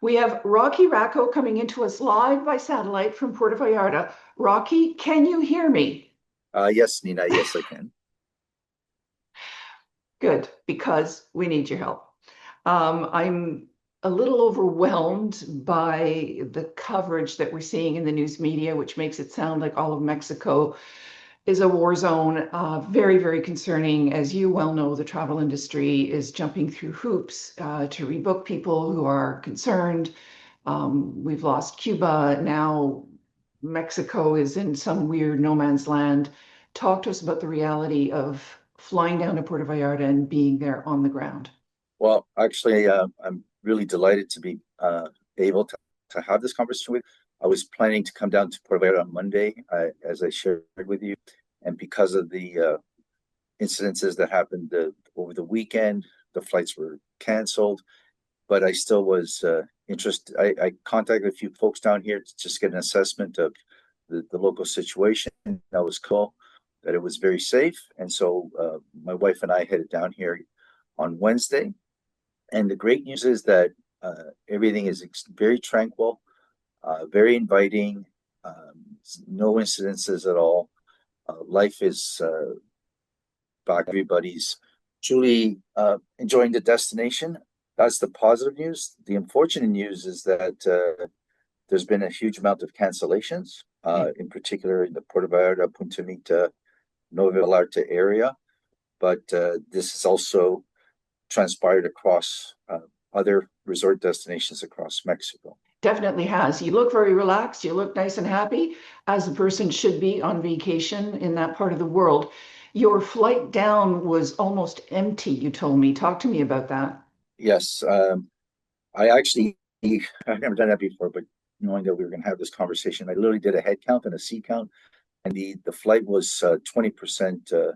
We have Rocky Racco coming into us live by satellite from Puerto Vallarta. Rocky, can you hear me? Yes, Nina. Yes, I can. Good, because we need your help. I'm a little overwhelmed by the coverage that we're seeing in the news media, which makes it sound like all of Mexico is a war zone. Very, very concerning. As you well know, the travel industry is jumping through hoops to rebook people who are concerned. We've lost Cuba. Now Mexico is in some weird no man's land. Talk to us about the reality of flying down to Puerto Vallarta and being there on the ground. Well, actually, I'm really delighted to be able to have this conversation with. I was planning to come down to Puerto Vallarta on Monday, as I shared with you, and because of the incidences that happened over the weekend, the flights were canceled. But I still was interested. I contacted a few folks down here to just get an assessment of the local situation. That was cool, that it was very safe. And so my wife and I headed down here on Wednesday. And the great news is that everything is very tranquil, very inviting, no incidences at all. Life is back. Everybody's truly enjoying the destination. That's the positive news. The unfortunate news is that there's been a huge amount of cancellations, in particular in the Puerto Vallarta, Punta Mita, Nova Vallarta area. But this has also transpired across other resort destinations across Mexico. Definitely has. You look very relaxed. You look nice and happy, as a person should be on vacation in that part of the world. Your flight down was almost empty, you told me. Talk to me about that. Yes, I actually I've never done that before, but knowing that we were going to have this conversation, I literally did a head count and a seat count, and the flight was 20%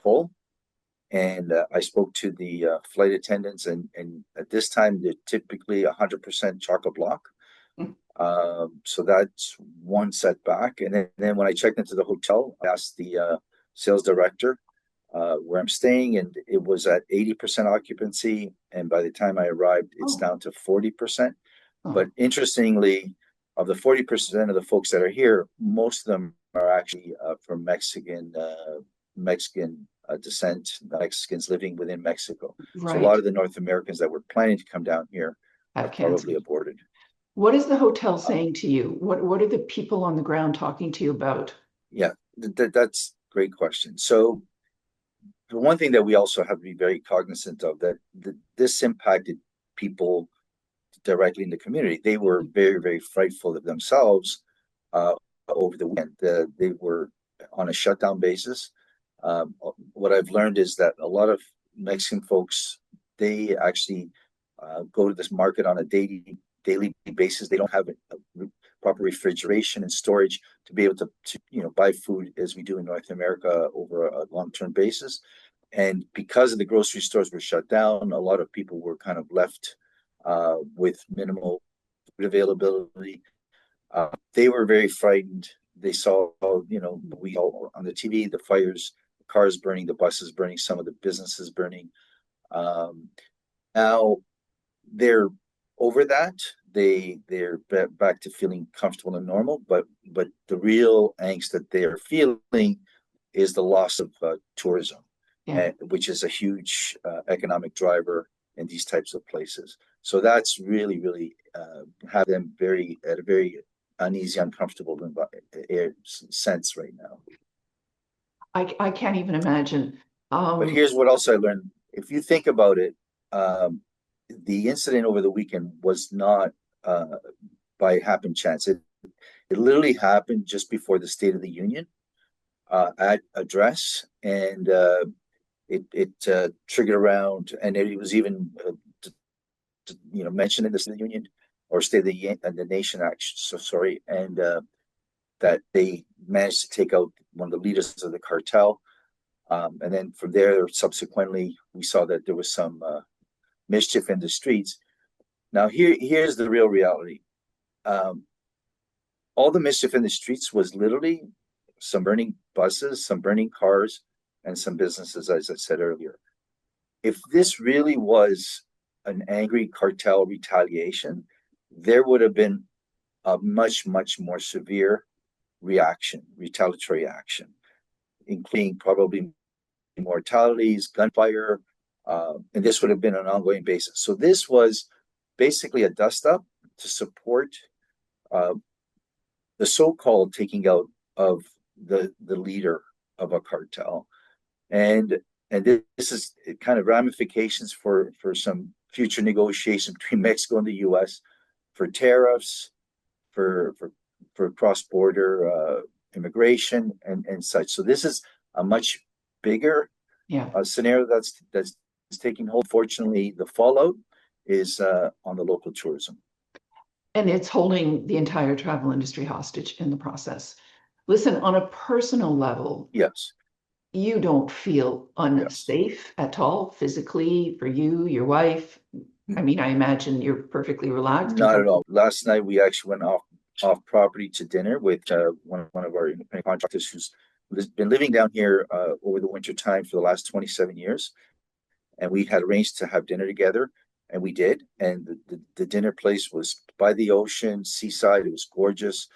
full. And I spoke to the flight attendants, and at this time they're typically 100% chock a block. So that's one setback. And then when I checked into the hotel, I asked the sales director where I'm staying, and it was at 80% occupancy. And by the time I arrived, it's Oh, down to 40%. But oh, interestingly, of the 40% of the folks that are here, most of them are actually from Mexican descent, Mexicans living within Mexico. So a lot right. of the North Americans that were planning to come down here Have have probably canceled. aborted. What is the hotel Uh, saying to you? What are the people on the ground talking to you about? yeah, that's a great question. So the one thing that we also have to be very cognizant of, that this impacted people directly in the community. They were very, very frightful of themselves uh, over the weekend. They were on a shutdown basis. What I've learned is that a lot of Mexican folks, they actually go to this market on a daily basis. They don't have proper refrigeration and storage to be able to buy food as we do in North America over a long-term basis. And because of the grocery stores were shut down, a lot of people were kind of left with minimal food availability. They were very frightened. They saw, we all on the TV, the fires, the cars burning, the buses burning, some of the businesses burning. Um, Now they're over that. They're back to feeling comfortable and normal. But the real angst that they are feeling is the loss of tourism, Yeah. which is a huge economic driver in these types of places. So that's really have them very at a very uneasy, uncomfortable sense right now. I can't even imagine. But Um, here's what else I learned. If you think about it, um, the incident over the weekend was not uh, by happen chance. It literally happened just before the State of the Union address, and it triggered around, and it was even mentioned in the State of the Union or State of the Nation Act. So sorry, and that they managed to take out one of the leaders of the cartel. And then from there, subsequently, we saw that there was some mischief in the streets. Now, here's the real reality. Um, all the mischief in the streets was literally some burning buses, some burning cars, and some businesses, as I said earlier. If this really was an angry cartel retaliation, there would have been a much, much more severe retaliatory action, including probably mortalities, gunfire, and this would have been an ongoing basis. So this was basically a dust up to support uh, the so-called taking out of the leader of a cartel, and and this is kind of ramifications for some future negotiations between Mexico and the U.S. for tariffs, for for for cross-border immigration and such. So this is a much bigger Yeah. scenario that's taking hold. Fortunately, the fallout is on the local tourism. And it's holding the entire travel industry hostage in the process. Listen, on a personal level, Yes, you don't feel yes, unsafe at all physically for you, your wife. I mean, I imagine you're perfectly relaxed and not at all. comfortable. Last night we actually went off property to dinner with one of our independent contractors who's been living down here over the winter time for the last 27 years, and we had arranged to have dinner together, and we did. And the dinner place was by the ocean, seaside. It was gorgeous.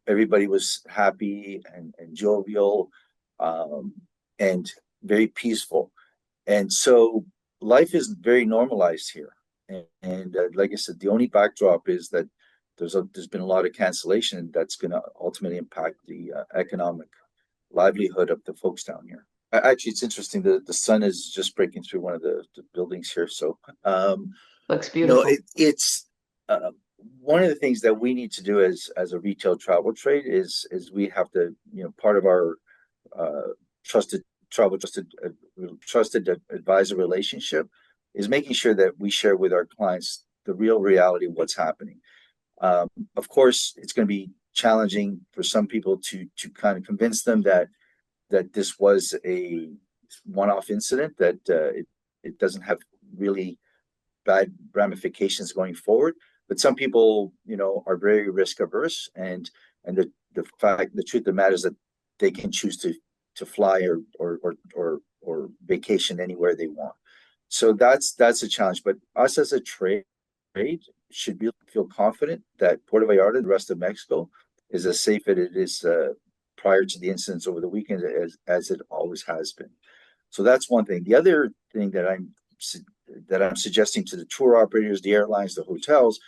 Everybody was happy and jovial, um, and very peaceful. And so life is very normalized here. And like I said, the only backdrop is that there's been a lot of cancellation that's going to ultimately impact the economic livelihood of the folks down here. Actually, it's interesting. The sun is just breaking through one of the buildings here. So, Looks you know, beautiful. it's uh, one of the things that we need to do as a retail travel trade is we have to, part of our uh, trusted travel trusted advisor relationship is making sure that we share with our clients the real reality of what's happening. Of course, it's going to be challenging for some people to kind of convince them that this was a one-off incident, that it doesn't have really bad ramifications going forward. But some people, are very risk averse, and the truth of the matter is that they can choose to fly or vacation anywhere they want. So that's a challenge. But us as a trade should feel confident that Puerto Vallarta and the rest of Mexico is as safe as it is prior to the incidents over the weekend as it always has been. So that's one thing. The other thing that I'm suggesting to the tour operators, the airlines, the hotels,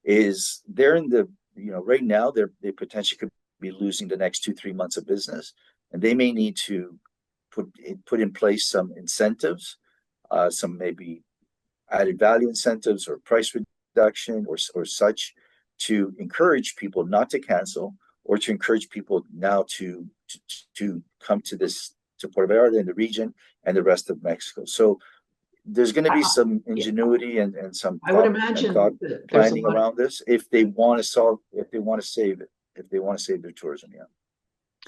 is they're in the right now they potentially could be losing the next 2-3 months of business, and they may need to put in place some incentives, some maybe added value incentives or price reduction or such, to encourage people not to cancel, or to encourage people now to come to Puerto Vallarta in the region and the rest of Mexico. So there's going to be I, some yeah, ingenuity and some I would thought imagine that there's a planning lot of. around this if they want to solve if they want to save it if they want to save their tourism. Yeah,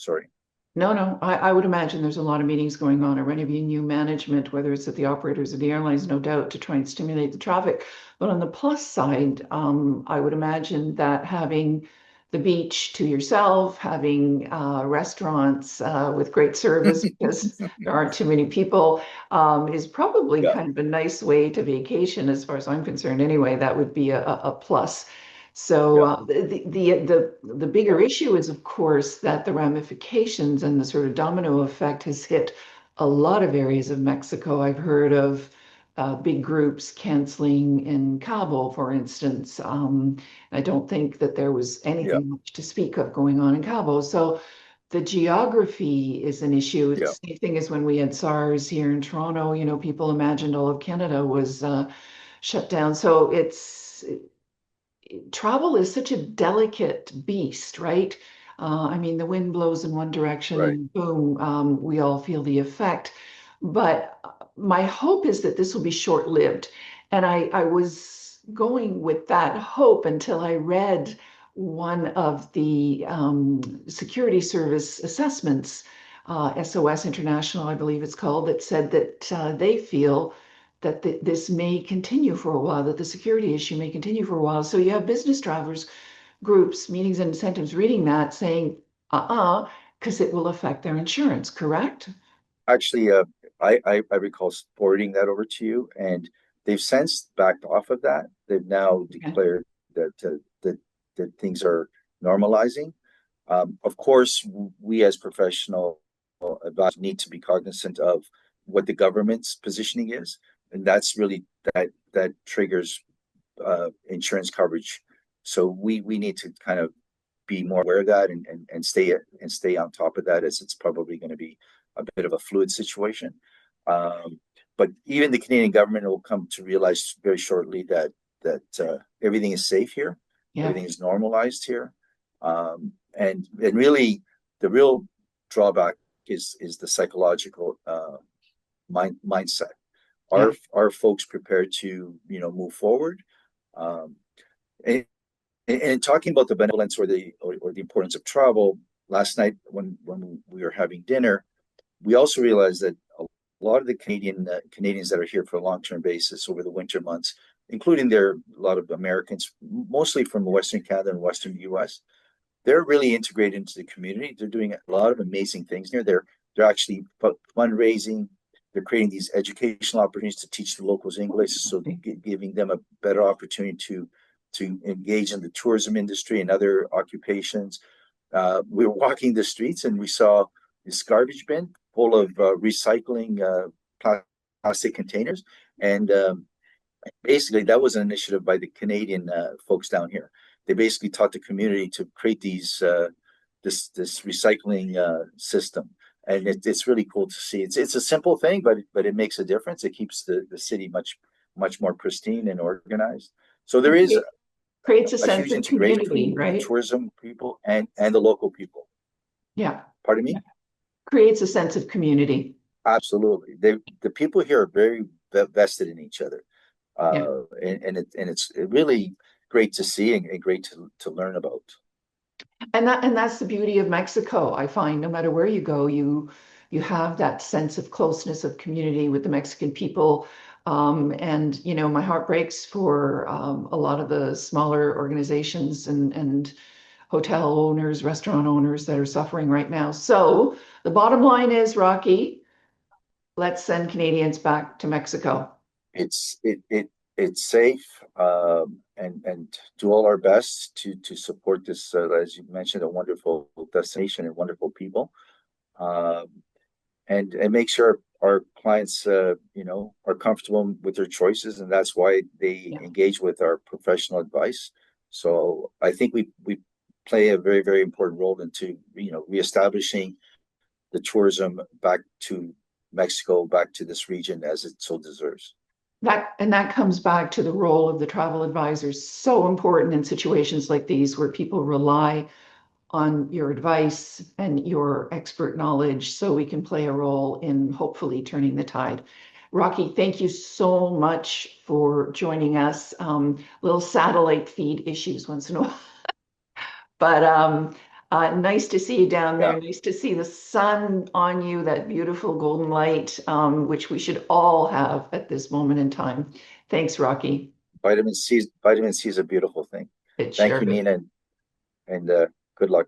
sorry. No, no, I would imagine there's a lot of meetings going on already being new management, whether it's at the operators or the airlines, no doubt, to try and stimulate the traffic. But on the plus side, I would imagine that having the beach to yourself, having restaurants with great service because there aren't too many people, is probably Yeah, kind of a nice way to vacation, as far as I'm concerned. Anyway, that would be a plus. So yeah, the bigger issue is, of course, that the ramifications and the sort of domino effect has hit a lot of areas of Mexico. I've heard of big groups canceling in Cabo, for instance. I don't think that there was yeah, anything much to speak of going on in Cabo. So the geography is an issue. yeah, It's the same thing as when we had SARS here in Toronto. People imagined all of Canada was shut down. So travel is such a delicate beast, right? I mean, the wind blows in one direction right. and boom, we all feel the effect. But my hope is that this will be short-lived. And I was going with that hope until I read one of the security service assessments, SOS International, I believe it's called, that said that they feel that this may continue for a while, that the security issue may continue for a while. So you have business travelers groups, meetings and incentives reading that saying, because it will affect their insurance, correct? Actually, I recall forwarding that over to you, and they've since backed off of that. They've now Okay. declared that that things are normalizing. Of course, we as professional advisors need to be cognizant of what the government's positioning is, and that's really that triggers insurance coverage. So we need to kind of be more aware of that and stay on top of that, as it's probably going to be a bit of a fluid situation. Um, but even the Canadian government will come to realize very shortly that everything is safe here, Yeah, everything is normalized here, and really the real drawback is the psychological mindset. yeah, Are folks prepared to move forward? Um, and, and talking about the benevolence or the importance of travel, last night when we were having dinner, we also realized that a lot of the Canadians that are here for a long-term basis over the winter months, including a lot of Americans, mostly from Western Canada and Western U.S., they're really integrated into the community. They're doing a lot of amazing things here. They're actually fundraising. They're creating these educational opportunities to teach the locals English, so giving them a better opportunity to engage in the tourism industry and other occupations. We were walking the streets and we saw this garbage bin full of recycling plastic containers, and basically that was an initiative by the Canadian folks down here. They basically taught the community to create this recycling system, and it's really cool to see. It's a simple thing, but it makes a difference. It keeps the city much more pristine and organized. So there and is creates a a sense huge of integration community, between the right? tourism people and the local people. Yeah, Pardon yeah. me? Creates a sense of community. Absolutely. The people here are very vested in each other. Yeah. And it's really great to see and great to learn about. And that's the beauty of Mexico. I find no matter where you go, you have that sense of closeness of community with the Mexican people. And my heart breaks for a lot of the smaller organizations and hotel owners, restaurant owners that are suffering right now. So the bottom line is, Rocky, let's send Canadians back to Mexico. It's it it it's safe, and do all our best to support this, as you mentioned, a wonderful destination and wonderful people, um, and make sure our clients are comfortable with their choices, and that's why they Yeah. engage with our professional advice. So I think we play a very, very important role into reestablishing the tourism back to Mexico, back to this region as it so deserves. That comes back to the role of the travel advisors. So important in situations like these where people rely on your advice and your expert knowledge so we can play a role in hopefully turning the tide. Rocky, thank you so much for joining us. Little satellite feed issues once in a while, but nice to see you down Yeah, there. Nice to see the sun on you, that beautiful golden light, which we should all have at this moment in time. Thanks, Rocky. vitamin C is a beautiful thing. It Thank sure you, is. Nina, and good luck.